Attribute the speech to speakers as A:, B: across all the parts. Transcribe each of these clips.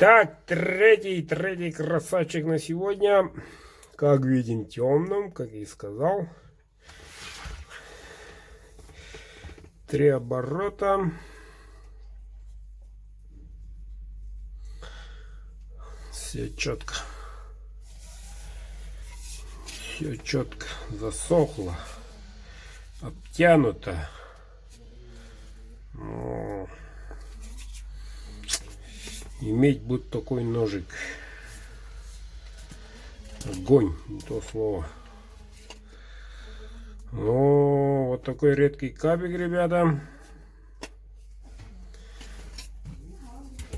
A: Так, третий красавчик на сегодня. Как видим, темным, как и сказал. 3 оборота. Все четко. Все четко. Засохло. Обтянуто. Иметь будет такой ножик. Огонь, не то слово. О, вот такой редкий кабик, ребята.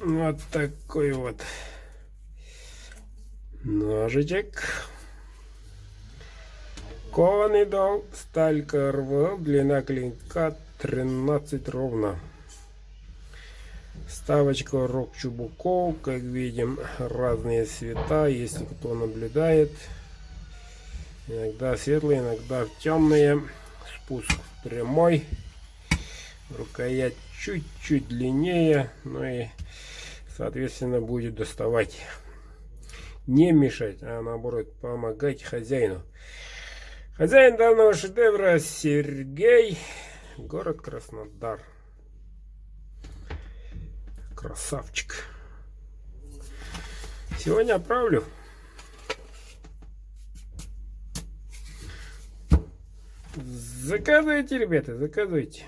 A: Вот такой вот ножичек. Кованый дал, сталь КРВ, длина клинка 13 ровно. Ставочка Рок Чубуков, как видим, разные цвета, если кто наблюдает. Иногда светлые, иногда темные. Спуск прямой. Рукоять чуть-чуть длиннее, но и соответственно будет доставать. Не мешать, а наоборот помогать хозяину. Хозяин данного шедевра Сергей, город Краснодар. Красавчик. Сегодня отправлю. Заказывайте, ребята, заказывайте.